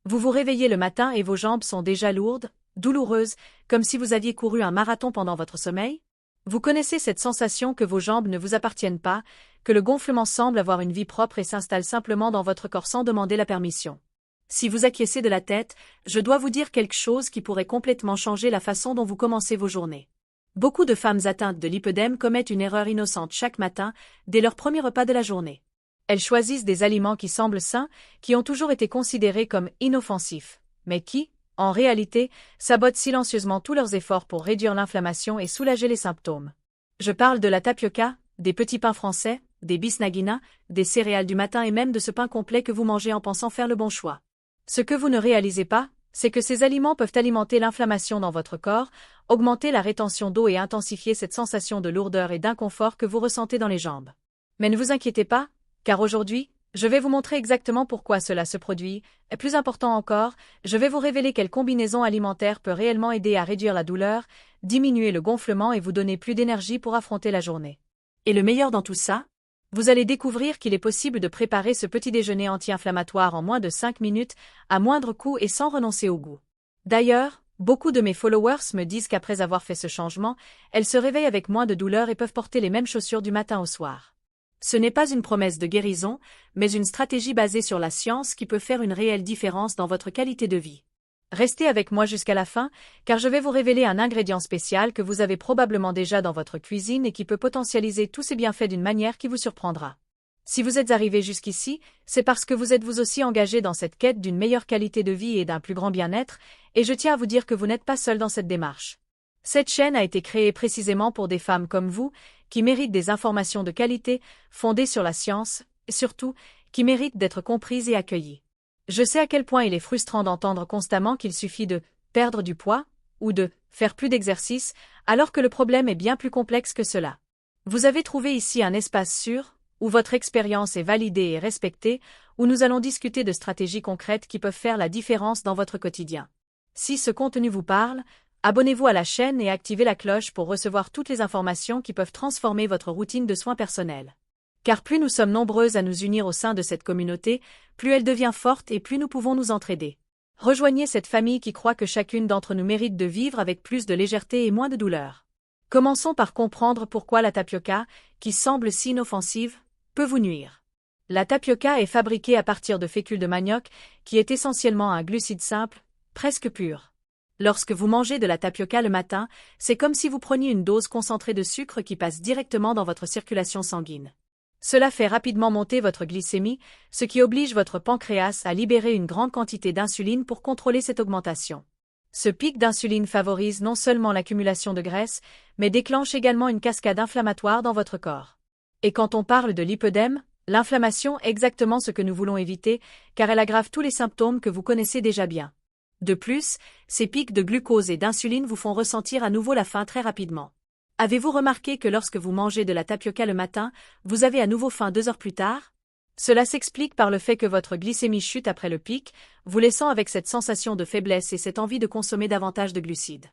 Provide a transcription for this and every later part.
Vous vous réveillez le matin et vos jambes sont déjà lourdes, douloureuses, comme si vous aviez couru un marathon pendant votre sommeil? Vous connaissez cette sensation que vos jambes ne vous appartiennent pas, que le gonflement semble avoir une vie propre et s'installe simplement dans votre corps sans demander la permission. Si vous acquiescez de la tête, je dois vous dire quelque chose qui pourrait complètement changer la façon dont vous commencez vos journées. Beaucoup de femmes atteintes de lipœdème commettent une erreur innocente chaque matin, dès leur premier repas de la journée. Elles choisissent des aliments qui semblent sains, qui ont toujours été considérés comme inoffensifs, mais qui, en réalité, sabotent silencieusement tous leurs efforts pour réduire l'inflammation et soulager les symptômes. Je parle de la tapioca, des petits pains français, des bisnaguinas, des céréales du matin et même de ce pain complet que vous mangez en pensant faire le bon choix. Ce que vous ne réalisez pas, c'est que ces aliments peuvent alimenter l'inflammation dans votre corps, augmenter la rétention d'eau et intensifier cette sensation de lourdeur et d'inconfort que vous ressentez dans les jambes. Mais ne vous inquiétez pas, car aujourd'hui, je vais vous montrer exactement pourquoi cela se produit, et plus important encore, je vais vous révéler quelle combinaison alimentaire peut réellement aider à réduire la douleur, diminuer le gonflement et vous donner plus d'énergie pour affronter la journée. Et le meilleur dans tout ça? Vous allez découvrir qu'il est possible de préparer ce petit déjeuner anti-inflammatoire en moins de 5 minutes, à moindre coût et sans renoncer au goût. D'ailleurs, beaucoup de mes followers me disent qu'après avoir fait ce changement, elles se réveillent avec moins de douleur et peuvent porter les mêmes chaussures du matin au soir. Ce n'est pas une promesse de guérison, mais une stratégie basée sur la science qui peut faire une réelle différence dans votre qualité de vie. Restez avec moi jusqu'à la fin, car je vais vous révéler un ingrédient spécial que vous avez probablement déjà dans votre cuisine et qui peut potentialiser tous ces bienfaits d'une manière qui vous surprendra. Si vous êtes arrivé jusqu'ici, c'est parce que vous êtes vous aussi engagé dans cette quête d'une meilleure qualité de vie et d'un plus grand bien-être, et je tiens à vous dire que vous n'êtes pas seul dans cette démarche. Cette chaîne a été créée précisément pour des femmes comme vous, qui méritent des informations de qualité, fondées sur la science, et surtout, qui méritent d'être comprises et accueillies. Je sais à quel point il est frustrant d'entendre constamment qu'il suffit de perdre du poids, ou de faire plus d'exercice, alors que le problème est bien plus complexe que cela. Vous avez trouvé ici un espace sûr, où votre expérience est validée et respectée, où nous allons discuter de stratégies concrètes qui peuvent faire la différence dans votre quotidien. Si ce contenu vous parle, abonnez-vous à la chaîne et activez la cloche pour recevoir toutes les informations qui peuvent transformer votre routine de soins personnels. Car plus nous sommes nombreuses à nous unir au sein de cette communauté, plus elle devient forte et plus nous pouvons nous entraider. Rejoignez cette famille qui croit que chacune d'entre nous mérite de vivre avec plus de légèreté et moins de douleur. Commençons par comprendre pourquoi la tapioca, qui semble si inoffensive, peut vous nuire. La tapioca est fabriquée à partir de fécule de manioc, qui est essentiellement un glucide simple, presque pur. Lorsque vous mangez de la tapioca le matin, c'est comme si vous preniez une dose concentrée de sucre qui passe directement dans votre circulation sanguine. Cela fait rapidement monter votre glycémie, ce qui oblige votre pancréas à libérer une grande quantité d'insuline pour contrôler cette augmentation. Ce pic d'insuline favorise non seulement l'accumulation de graisse, mais déclenche également une cascade inflammatoire dans votre corps. Et quand on parle de lipœdème, l'inflammation est exactement ce que nous voulons éviter, car elle aggrave tous les symptômes que vous connaissez déjà bien. De plus, ces pics de glucose et d'insuline vous font ressentir à nouveau la faim très rapidement. Avez-vous remarqué que lorsque vous mangez de la tapioca le matin, vous avez à nouveau faim 2 heures plus tard? Cela s'explique par le fait que votre glycémie chute après le pic, vous laissant avec cette sensation de faiblesse et cette envie de consommer davantage de glucides.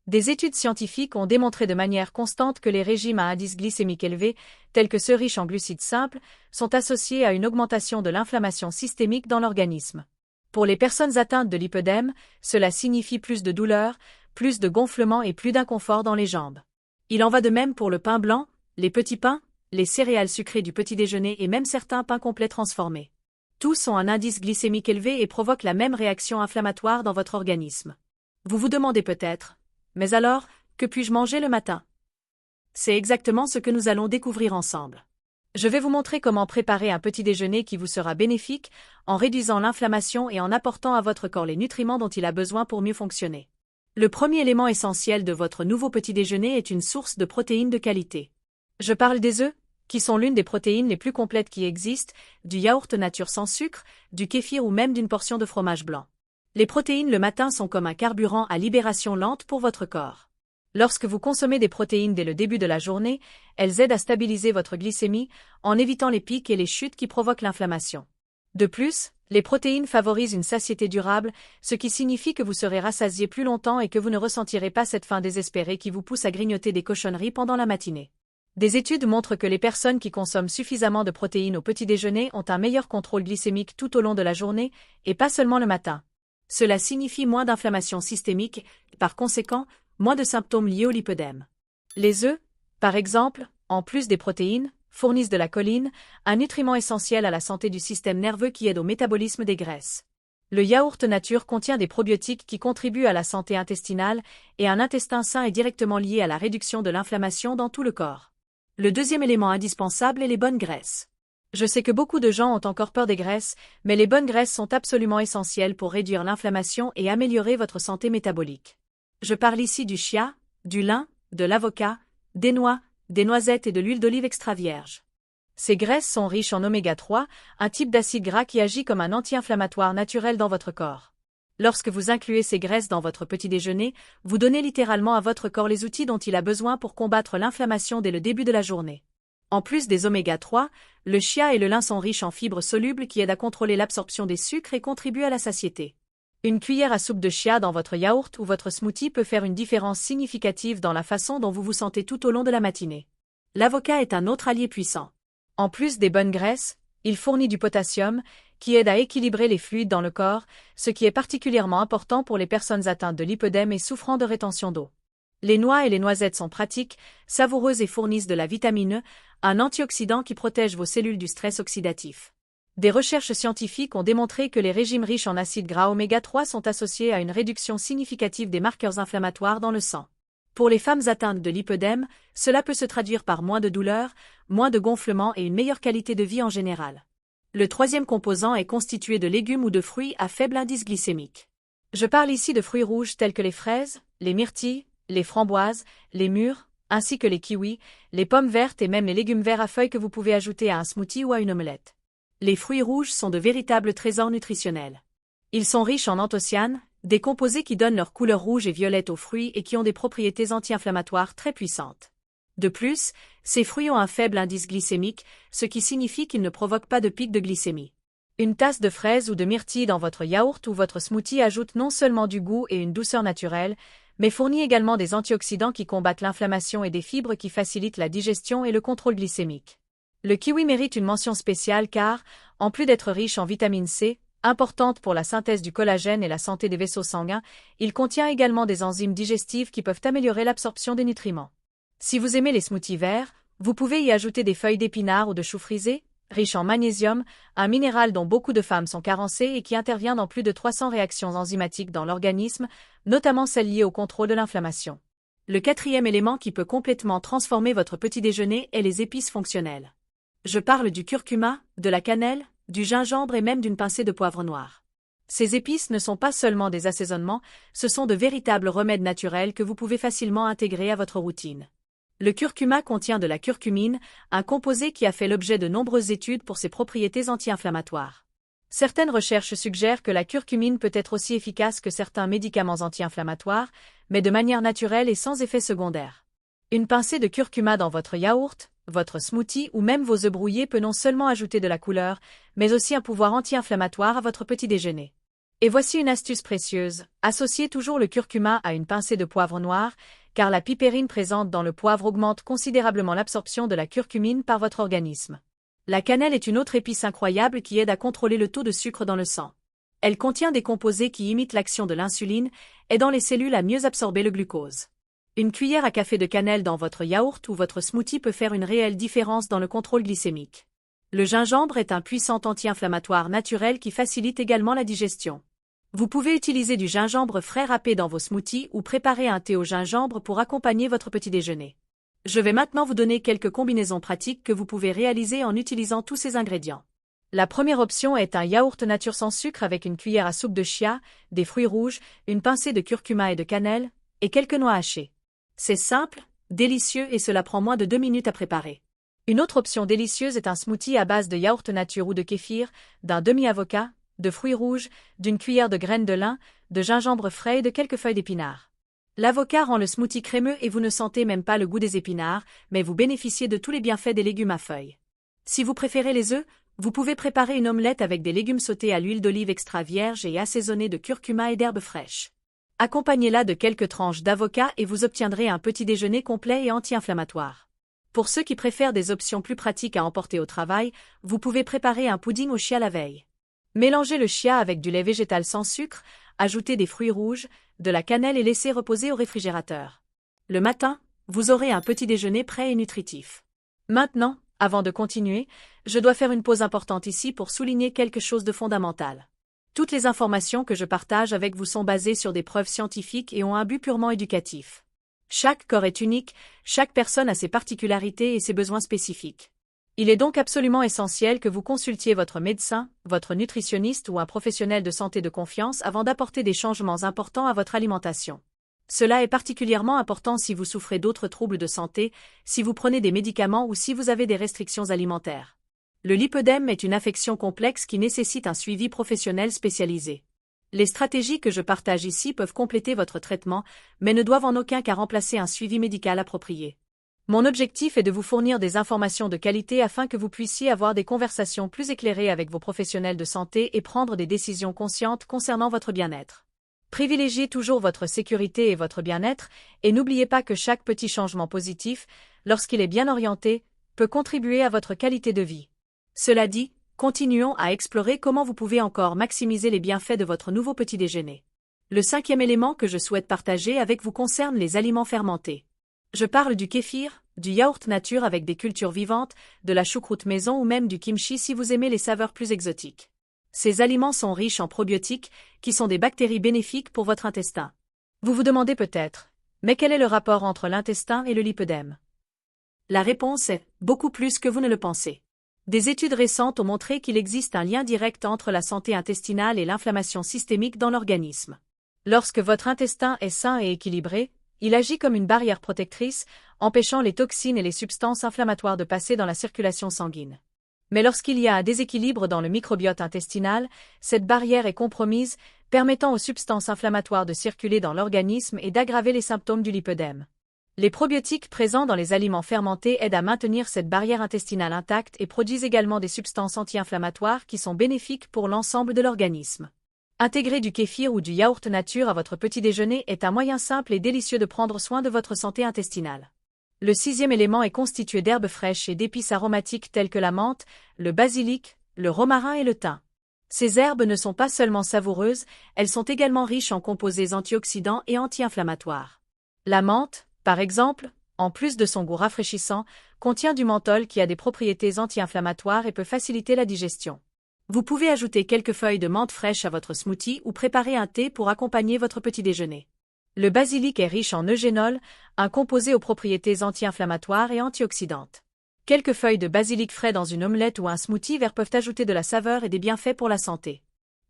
Des études scientifiques ont démontré de manière constante que les régimes à indice glycémique élevé, tels que ceux riches en glucides simples, sont associés à une augmentation de l'inflammation systémique dans l'organisme. Pour les personnes atteintes de lipœdème, cela signifie plus de douleur, plus de gonflement et plus d'inconfort dans les jambes. Il en va de même pour le pain blanc, les petits pains, les céréales sucrées du petit déjeuner et même certains pains complets transformés. Tous ont un indice glycémique élevé et provoquent la même réaction inflammatoire dans votre organisme. Vous vous demandez peut-être, mais alors, que puis-je manger le matin? C'est exactement ce que nous allons découvrir ensemble. Je vais vous montrer comment préparer un petit déjeuner qui vous sera bénéfique, en réduisant l'inflammation et en apportant à votre corps les nutriments dont il a besoin pour mieux fonctionner. Le premier élément essentiel de votre nouveau petit déjeuner est une source de protéines de qualité. Je parle des œufs, qui sont l'une des protéines les plus complètes qui existent, du yaourt nature sans sucre, du kéfir ou même d'une portion de fromage blanc. Les protéines le matin sont comme un carburant à libération lente pour votre corps. Lorsque vous consommez des protéines dès le début de la journée, elles aident à stabiliser votre glycémie, en évitant les pics et les chutes qui provoquent l'inflammation. De plus, les protéines favorisent une satiété durable, ce qui signifie que vous serez rassasié plus longtemps et que vous ne ressentirez pas cette faim désespérée qui vous pousse à grignoter des cochonneries pendant la matinée. Des études montrent que les personnes qui consomment suffisamment de protéines au petit déjeuner ont un meilleur contrôle glycémique tout au long de la journée, et pas seulement le matin. Cela signifie moins d'inflammation systémique et par conséquent, moins de symptômes liés au lipœdème. Les œufs, par exemple, en plus des protéines, fournissent de la choline, un nutriment essentiel à la santé du système nerveux qui aide au métabolisme des graisses. Le yaourt nature contient des probiotiques qui contribuent à la santé intestinale et un intestin sain est directement lié à la réduction de l'inflammation dans tout le corps. Le deuxième élément indispensable est les bonnes graisses. Je sais que beaucoup de gens ont encore peur des graisses, mais les bonnes graisses sont absolument essentielles pour réduire l'inflammation et améliorer votre santé métabolique. Je parle ici du chia, du lin, de l'avocat, des noix, des noisettes et de l'huile d'olive extra vierge. Ces graisses sont riches en oméga 3, un type d'acide gras qui agit comme un anti-inflammatoire naturel dans votre corps. Lorsque vous incluez ces graisses dans votre petit déjeuner, vous donnez littéralement à votre corps les outils dont il a besoin pour combattre l'inflammation dès le début de la journée. En plus des oméga 3, le chia et le lin sont riches en fibres solubles qui aident à contrôler l'absorption des sucres et contribuent à la satiété. Une cuillère à soupe de chia dans votre yaourt ou votre smoothie peut faire une différence significative dans la façon dont vous vous sentez tout au long de la matinée. L'avocat est un autre allié puissant. En plus des bonnes graisses, il fournit du potassium, qui aide à équilibrer les fluides dans le corps, ce qui est particulièrement important pour les personnes atteintes de lipœdème et souffrant de rétention d'eau. Les noix et les noisettes sont pratiques, savoureuses et fournissent de la vitamine E, un antioxydant qui protège vos cellules du stress oxydatif. Des recherches scientifiques ont démontré que les régimes riches en acides gras oméga 3 sont associés à une réduction significative des marqueurs inflammatoires dans le sang. Pour les femmes atteintes de lipœdème, cela peut se traduire par moins de douleurs, moins de gonflements et une meilleure qualité de vie en général. Le troisième composant est constitué de légumes ou de fruits à faible indice glycémique. Je parle ici de fruits rouges tels que les fraises, les myrtilles, les framboises, les mûres, ainsi que les kiwis, les pommes vertes et même les légumes verts à feuilles que vous pouvez ajouter à un smoothie ou à une omelette. Les fruits rouges sont de véritables trésors nutritionnels. Ils sont riches en anthocyanes, des composés qui donnent leur couleur rouge et violette aux fruits et qui ont des propriétés anti-inflammatoires très puissantes. De plus, ces fruits ont un faible indice glycémique, ce qui signifie qu'ils ne provoquent pas de pic de glycémie. Une tasse de fraises ou de myrtilles dans votre yaourt ou votre smoothie ajoute non seulement du goût et une douceur naturelle, mais fournit également des antioxydants qui combattent l'inflammation et des fibres qui facilitent la digestion et le contrôle glycémique. Le kiwi mérite une mention spéciale car, en plus d'être riche en vitamine C, importante pour la synthèse du collagène et la santé des vaisseaux sanguins, il contient également des enzymes digestives qui peuvent améliorer l'absorption des nutriments. Si vous aimez les smoothies verts, vous pouvez y ajouter des feuilles d'épinards ou de choux frisés, riches en magnésium, un minéral dont beaucoup de femmes sont carencées et qui intervient dans plus de 300 réactions enzymatiques dans l'organisme, notamment celles liées au contrôle de l'inflammation. Le quatrième élément qui peut complètement transformer votre petit déjeuner est les épices fonctionnelles. Je parle du curcuma, de la cannelle, du gingembre et même d'une pincée de poivre noir. Ces épices ne sont pas seulement des assaisonnements, ce sont de véritables remèdes naturels que vous pouvez facilement intégrer à votre routine. Le curcuma contient de la curcumine, un composé qui a fait l'objet de nombreuses études pour ses propriétés anti-inflammatoires. Certaines recherches suggèrent que la curcumine peut être aussi efficace que certains médicaments anti-inflammatoires, mais de manière naturelle et sans effet secondaire. Une pincée de curcuma dans votre yaourt, votre smoothie ou même vos œufs brouillés peut non seulement ajouter de la couleur, mais aussi un pouvoir anti-inflammatoire à votre petit déjeuner. Et voici une astuce précieuse, associez toujours le curcuma à une pincée de poivre noir, car la pipérine présente dans le poivre augmente considérablement l'absorption de la curcumine par votre organisme. La cannelle est une autre épice incroyable qui aide à contrôler le taux de sucre dans le sang. Elle contient des composés qui imitent l'action de l'insuline, aidant les cellules à mieux absorber le glucose. Une cuillère à café de cannelle dans votre yaourt ou votre smoothie peut faire une réelle différence dans le contrôle glycémique. Le gingembre est un puissant anti-inflammatoire naturel qui facilite également la digestion. Vous pouvez utiliser du gingembre frais râpé dans vos smoothies ou préparer un thé au gingembre pour accompagner votre petit déjeuner. Je vais maintenant vous donner quelques combinaisons pratiques que vous pouvez réaliser en utilisant tous ces ingrédients. La première option est un yaourt nature sans sucre avec une cuillère à soupe de chia, des fruits rouges, une pincée de curcuma et de cannelle, et quelques noix hachées. C'est simple, délicieux et cela prend moins de 2 minutes à préparer. Une autre option délicieuse est un smoothie à base de yaourt nature ou de kéfir, d'un demi-avocat, de fruits rouges, d'une cuillère de graines de lin, de gingembre frais et de quelques feuilles d'épinards. L'avocat rend le smoothie crémeux et vous ne sentez même pas le goût des épinards, mais vous bénéficiez de tous les bienfaits des légumes à feuilles. Si vous préférez les œufs, vous pouvez préparer une omelette avec des légumes sautés à l'huile d'olive extra vierge et assaisonnés de curcuma et d'herbes fraîches. Accompagnez-la de quelques tranches d'avocat et vous obtiendrez un petit déjeuner complet et anti-inflammatoire. Pour ceux qui préfèrent des options plus pratiques à emporter au travail, vous pouvez préparer un pudding au chia la veille. Mélangez le chia avec du lait végétal sans sucre, ajoutez des fruits rouges, de la cannelle et laissez reposer au réfrigérateur. Le matin, vous aurez un petit déjeuner prêt et nutritif. Maintenant, avant de continuer, je dois faire une pause importante ici pour souligner quelque chose de fondamental. Toutes les informations que je partage avec vous sont basées sur des preuves scientifiques et ont un but purement éducatif. Chaque corps est unique, chaque personne a ses particularités et ses besoins spécifiques. Il est donc absolument essentiel que vous consultiez votre médecin, votre nutritionniste ou un professionnel de santé de confiance avant d'apporter des changements importants à votre alimentation. Cela est particulièrement important si vous souffrez d'autres troubles de santé, si vous prenez des médicaments ou si vous avez des restrictions alimentaires. Le lipœdème est une affection complexe qui nécessite un suivi professionnel spécialisé. Les stratégies que je partage ici peuvent compléter votre traitement, mais ne doivent en aucun cas remplacer un suivi médical approprié. Mon objectif est de vous fournir des informations de qualité afin que vous puissiez avoir des conversations plus éclairées avec vos professionnels de santé et prendre des décisions conscientes concernant votre bien-être. Privilégiez toujours votre sécurité et votre bien-être, et n'oubliez pas que chaque petit changement positif, lorsqu'il est bien orienté, peut contribuer à votre qualité de vie. Cela dit, continuons à explorer comment vous pouvez encore maximiser les bienfaits de votre nouveau petit déjeuner. Le 5e élément que je souhaite partager avec vous concerne les aliments fermentés. Je parle du kéfir, du yaourt nature avec des cultures vivantes, de la choucroute maison ou même du kimchi si vous aimez les saveurs plus exotiques. Ces aliments sont riches en probiotiques, qui sont des bactéries bénéfiques pour votre intestin. Vous vous demandez peut-être, mais quel est le rapport entre l'intestin et le lipœdème? La réponse est beaucoup plus que vous ne le pensez. Des études récentes ont montré qu'il existe un lien direct entre la santé intestinale et l'inflammation systémique dans l'organisme. Lorsque votre intestin est sain et équilibré, il agit comme une barrière protectrice, empêchant les toxines et les substances inflammatoires de passer dans la circulation sanguine. Mais lorsqu'il y a un déséquilibre dans le microbiote intestinal, cette barrière est compromise, permettant aux substances inflammatoires de circuler dans l'organisme et d'aggraver les symptômes du lipœdème. Les probiotiques présents dans les aliments fermentés aident à maintenir cette barrière intestinale intacte et produisent également des substances anti-inflammatoires qui sont bénéfiques pour l'ensemble de l'organisme. Intégrer du kéfir ou du yaourt nature à votre petit déjeuner est un moyen simple et délicieux de prendre soin de votre santé intestinale. Le 6e élément est constitué d'herbes fraîches et d'épices aromatiques telles que la menthe, le basilic, le romarin et le thym. Ces herbes ne sont pas seulement savoureuses, elles sont également riches en composés antioxydants et anti-inflammatoires. La menthe, par exemple, en plus de son goût rafraîchissant, contient du menthol qui a des propriétés anti-inflammatoires et peut faciliter la digestion. Vous pouvez ajouter quelques feuilles de menthe fraîche à votre smoothie ou préparer un thé pour accompagner votre petit déjeuner. Le basilic est riche en eugénol, un composé aux propriétés anti-inflammatoires et antioxydantes. Quelques feuilles de basilic frais dans une omelette ou un smoothie vert peuvent ajouter de la saveur et des bienfaits pour la santé.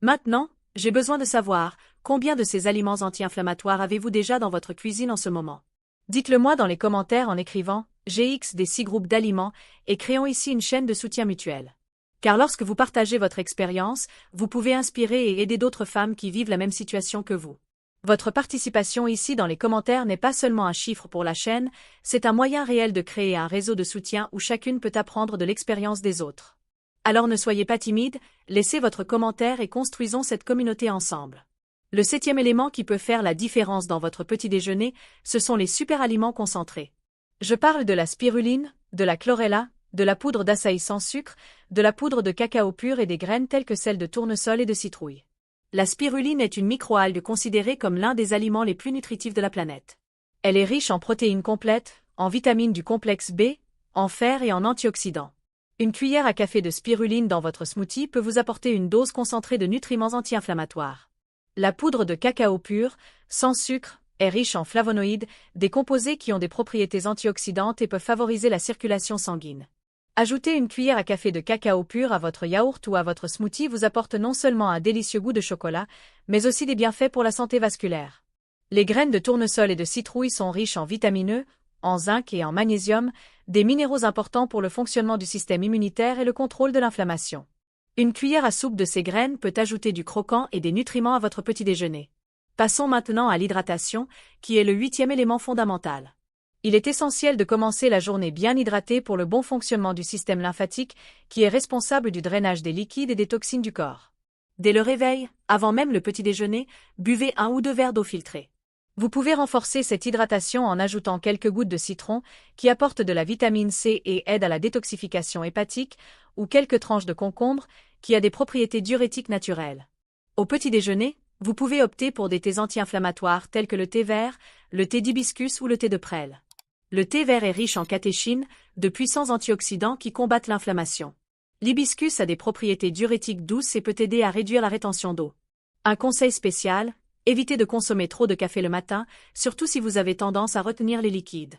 Maintenant, j'ai besoin de savoir, combien de ces aliments anti-inflammatoires avez-vous déjà dans votre cuisine en ce moment? Dites-le moi dans les commentaires en écrivant « GX des 6 groupes d'aliments » et créons ici une chaîne de soutien mutuel. Car lorsque vous partagez votre expérience, vous pouvez inspirer et aider d'autres femmes qui vivent la même situation que vous. Votre participation ici dans les commentaires n'est pas seulement un chiffre pour la chaîne, c'est un moyen réel de créer un réseau de soutien où chacune peut apprendre de l'expérience des autres. Alors ne soyez pas timide, laissez votre commentaire et construisons cette communauté ensemble. Le 7e élément qui peut faire la différence dans votre petit déjeuner, ce sont les super-aliments concentrés. Je parle de la spiruline, de la chlorella, de la poudre d'açaï sans sucre, de la poudre de cacao pur et des graines telles que celles de tournesol et de citrouille. La spiruline est une microalgue considérée comme l'un des aliments les plus nutritifs de la planète. Elle est riche en protéines complètes, en vitamines du complexe B, en fer et en antioxydants. Une cuillère à café de spiruline dans votre smoothie peut vous apporter une dose concentrée de nutriments anti-inflammatoires. La poudre de cacao pur, sans sucre, est riche en flavonoïdes, des composés qui ont des propriétés antioxydantes et peuvent favoriser la circulation sanguine. Ajouter une cuillère à café de cacao pur à votre yaourt ou à votre smoothie vous apporte non seulement un délicieux goût de chocolat, mais aussi des bienfaits pour la santé vasculaire. Les graines de tournesol et de citrouille sont riches en vitamine E, en zinc et en magnésium, des minéraux importants pour le fonctionnement du système immunitaire et le contrôle de l'inflammation. Une cuillère à soupe de ces graines peut ajouter du croquant et des nutriments à votre petit déjeuner. Passons maintenant à l'hydratation, qui est le 8e élément fondamental. Il est essentiel de commencer la journée bien hydratée pour le bon fonctionnement du système lymphatique, qui est responsable du drainage des liquides et des toxines du corps. Dès le réveil, avant même le petit déjeuner, buvez 1 ou 2 verres d'eau filtrée. Vous pouvez renforcer cette hydratation en ajoutant quelques gouttes de citron qui apportent de la vitamine C et aident à la détoxification hépatique, ou quelques tranches de concombre qui a des propriétés diurétiques naturelles. Au petit déjeuner, vous pouvez opter pour des thés anti-inflammatoires tels que le thé vert, le thé d'hibiscus ou le thé de prêle. Le thé vert est riche en catéchines, de puissants antioxydants qui combattent l'inflammation. L'hibiscus a des propriétés diurétiques douces et peut aider à réduire la rétention d'eau. Un conseil spécial, évitez de consommer trop de café le matin, surtout si vous avez tendance à retenir les liquides.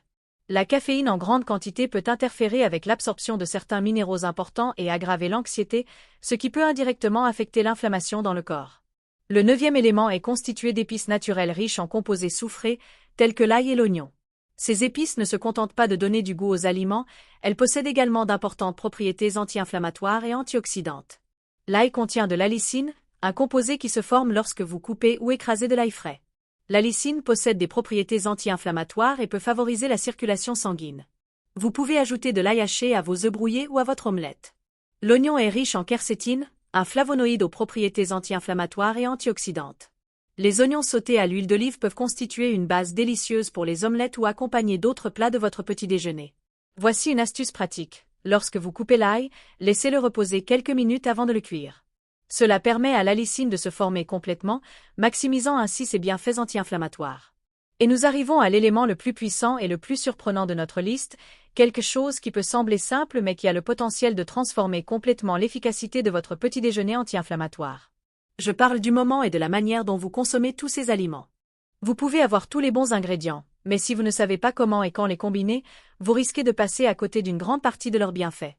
La caféine en grande quantité peut interférer avec l'absorption de certains minéraux importants et aggraver l'anxiété, ce qui peut indirectement affecter l'inflammation dans le corps. Le 9e élément est constitué d'épices naturelles riches en composés soufrés, tels que l'ail et l'oignon. Ces épices ne se contentent pas de donner du goût aux aliments, elles possèdent également d'importantes propriétés anti-inflammatoires et antioxydantes. L'ail contient de l'allicine, un composé qui se forme lorsque vous coupez ou écrasez de l'ail frais. L'allicine possède des propriétés anti-inflammatoires et peut favoriser la circulation sanguine. Vous pouvez ajouter de l'ail haché à vos œufs brouillés ou à votre omelette. L'oignon est riche en quercétine, un flavonoïde aux propriétés anti-inflammatoires et antioxydantes. Les oignons sautés à l'huile d'olive peuvent constituer une base délicieuse pour les omelettes ou accompagner d'autres plats de votre petit déjeuner. Voici une astuce pratique. Lorsque vous coupez l'ail, laissez-le reposer quelques minutes avant de le cuire. Cela permet à l'allicine de se former complètement, maximisant ainsi ses bienfaits anti-inflammatoires. Et nous arrivons à l'élément le plus puissant et le plus surprenant de notre liste, quelque chose qui peut sembler simple mais qui a le potentiel de transformer complètement l'efficacité de votre petit déjeuner anti-inflammatoire. Je parle du moment et de la manière dont vous consommez tous ces aliments. Vous pouvez avoir tous les bons ingrédients, mais si vous ne savez pas comment et quand les combiner, vous risquez de passer à côté d'une grande partie de leurs bienfaits.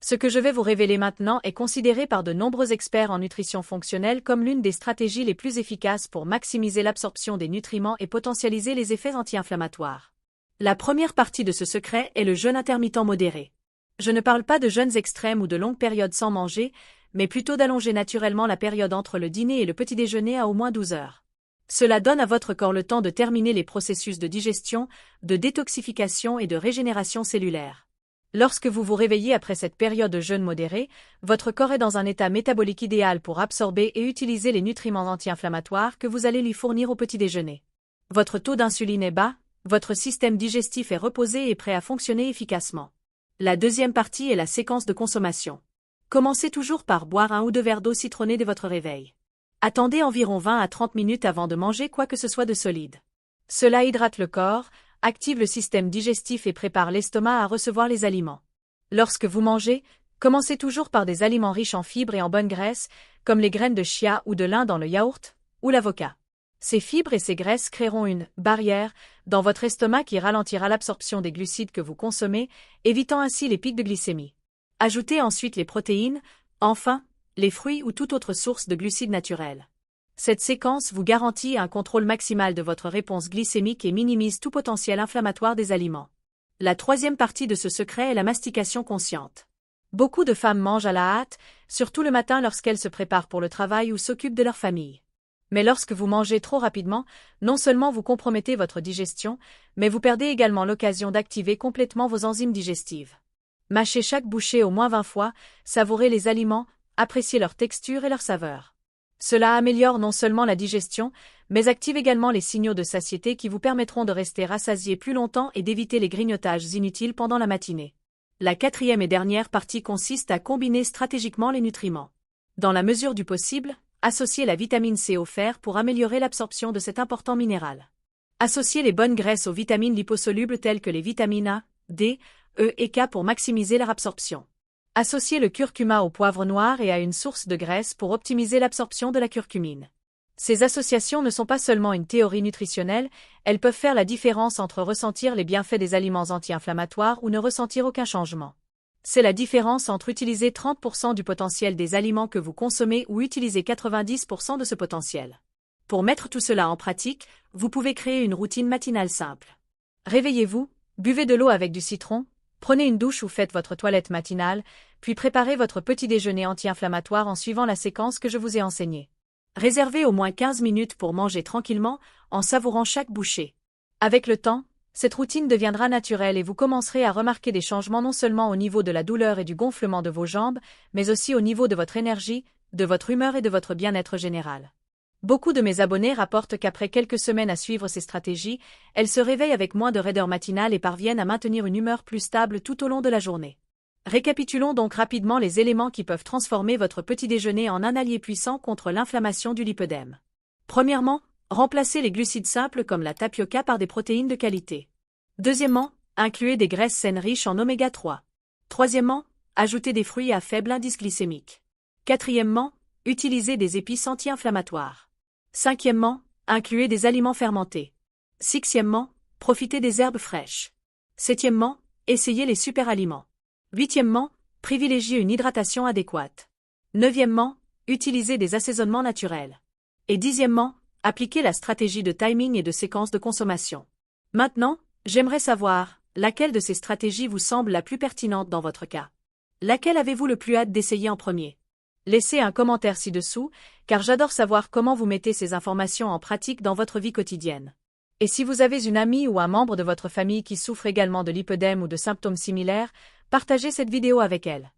Ce que je vais vous révéler maintenant est considéré par de nombreux experts en nutrition fonctionnelle comme l'une des stratégies les plus efficaces pour maximiser l'absorption des nutriments et potentialiser les effets anti-inflammatoires. La première partie de ce secret est le jeûne intermittent modéré. Je ne parle pas de jeûnes extrêmes ou de longues périodes sans manger, mais plutôt d'allonger naturellement la période entre le dîner et le petit déjeuner à au moins 12 heures. Cela donne à votre corps le temps de terminer les processus de digestion, de détoxification et de régénération cellulaire. Lorsque vous vous réveillez après cette période de jeûne modéré, votre corps est dans un état métabolique idéal pour absorber et utiliser les nutriments anti-inflammatoires que vous allez lui fournir au petit déjeuner. Votre taux d'insuline est bas, votre système digestif est reposé et prêt à fonctionner efficacement. La deuxième partie est la séquence de consommation. Commencez toujours par boire 1 ou 2 verres d'eau citronnée dès votre réveil. Attendez environ 20 à 30 minutes avant de manger quoi que ce soit de solide. Cela hydrate le corps, active le système digestif et prépare l'estomac à recevoir les aliments. Lorsque vous mangez, commencez toujours par des aliments riches en fibres et en bonnes graisses, comme les graines de chia ou de lin dans le yaourt, ou l'avocat. Ces fibres et ces graisses créeront une « barrière » dans votre estomac qui ralentira l'absorption des glucides que vous consommez, évitant ainsi les pics de glycémie. Ajoutez ensuite les protéines, enfin, les fruits ou toute autre source de glucides naturels. Cette séquence vous garantit un contrôle maximal de votre réponse glycémique et minimise tout potentiel inflammatoire des aliments. La troisième partie de ce secret est la mastication consciente. Beaucoup de femmes mangent à la hâte, surtout le matin lorsqu'elles se préparent pour le travail ou s'occupent de leur famille. Mais lorsque vous mangez trop rapidement, non seulement vous compromettez votre digestion, mais vous perdez également l'occasion d'activer complètement vos enzymes digestives. Mâchez chaque bouchée au moins 20 fois, savourez les aliments, appréciez leur texture et leur saveur. Cela améliore non seulement la digestion, mais active également les signaux de satiété qui vous permettront de rester rassasié plus longtemps et d'éviter les grignotages inutiles pendant la matinée. La quatrième et dernière partie consiste à combiner stratégiquement les nutriments. Dans la mesure du possible, associez la vitamine C au fer pour améliorer l'absorption de cet important minéral. Associez les bonnes graisses aux vitamines liposolubles telles que les vitamines A, D, E et K pour maximiser leur absorption. Associez le curcuma au poivre noir et à une source de graisse pour optimiser l'absorption de la curcumine. Ces associations ne sont pas seulement une théorie nutritionnelle, elles peuvent faire la différence entre ressentir les bienfaits des aliments anti-inflammatoires ou ne ressentir aucun changement. C'est la différence entre utiliser 30% du potentiel des aliments que vous consommez ou utiliser 90% de ce potentiel. Pour mettre tout cela en pratique, vous pouvez créer une routine matinale simple. Réveillez-vous, buvez de l'eau avec du citron, prenez une douche ou faites votre toilette matinale, puis préparez votre petit déjeuner anti-inflammatoire en suivant la séquence que je vous ai enseignée. Réservez au moins 15 minutes pour manger tranquillement, en savourant chaque bouchée. Avec le temps, cette routine deviendra naturelle et vous commencerez à remarquer des changements non seulement au niveau de la douleur et du gonflement de vos jambes, mais aussi au niveau de votre énergie, de votre humeur et de votre bien-être général. Beaucoup de mes abonnés rapportent qu'après quelques semaines à suivre ces stratégies, elles se réveillent avec moins de raideur matinale et parviennent à maintenir une humeur plus stable tout au long de la journée. Récapitulons donc rapidement les éléments qui peuvent transformer votre petit déjeuner en un allié puissant contre l'inflammation du lipœdème. Premièrement, remplacez les glucides simples comme la tapioca par des protéines de qualité. Deuxièmement, incluez des graisses saines riches en oméga 3. Troisièmement, ajoutez des fruits à faible indice glycémique. Quatrièmement, utilisez des épices anti-inflammatoires. Cinquièmement, incluez des aliments fermentés. Sixièmement, profitez des herbes fraîches. Septièmement, essayez les superaliments. Huitièmement, privilégiez une hydratation adéquate. Neuvièmement, utilisez des assaisonnements naturels. Et dixièmement, appliquez la stratégie de timing et de séquence de consommation. Maintenant, j'aimerais savoir, laquelle de ces stratégies vous semble la plus pertinente dans votre cas? Laquelle avez-vous le plus hâte d'essayer en premier? Laissez un commentaire ci-dessous, car j'adore savoir comment vous mettez ces informations en pratique dans votre vie quotidienne. Et si vous avez une amie ou un membre de votre famille qui souffre également de lipœdème ou de symptômes similaires, partagez cette vidéo avec elle.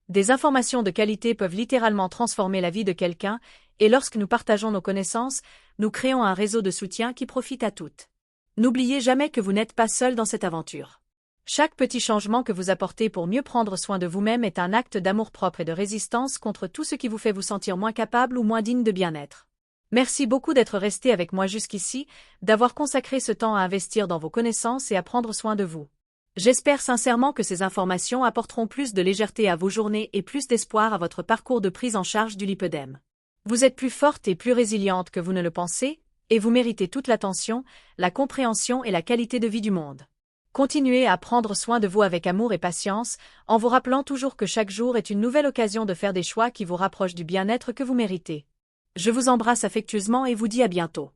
Des informations de qualité peuvent littéralement transformer la vie de quelqu'un, et lorsque nous partageons nos connaissances, nous créons un réseau de soutien qui profite à toutes. N'oubliez jamais que vous n'êtes pas seul dans cette aventure. Chaque petit changement que vous apportez pour mieux prendre soin de vous-même est un acte d'amour-propre et de résistance contre tout ce qui vous fait vous sentir moins capable ou moins digne de bien-être. Merci beaucoup d'être resté avec moi jusqu'ici, d'avoir consacré ce temps à investir dans vos connaissances et à prendre soin de vous. J'espère sincèrement que ces informations apporteront plus de légèreté à vos journées et plus d'espoir à votre parcours de prise en charge du lipœdème. Vous êtes plus forte et plus résiliente que vous ne le pensez, et vous méritez toute l'attention, la compréhension et la qualité de vie du monde. Continuez à prendre soin de vous avec amour et patience, en vous rappelant toujours que chaque jour est une nouvelle occasion de faire des choix qui vous rapprochent du bien-être que vous méritez. Je vous embrasse affectueusement et vous dis à bientôt.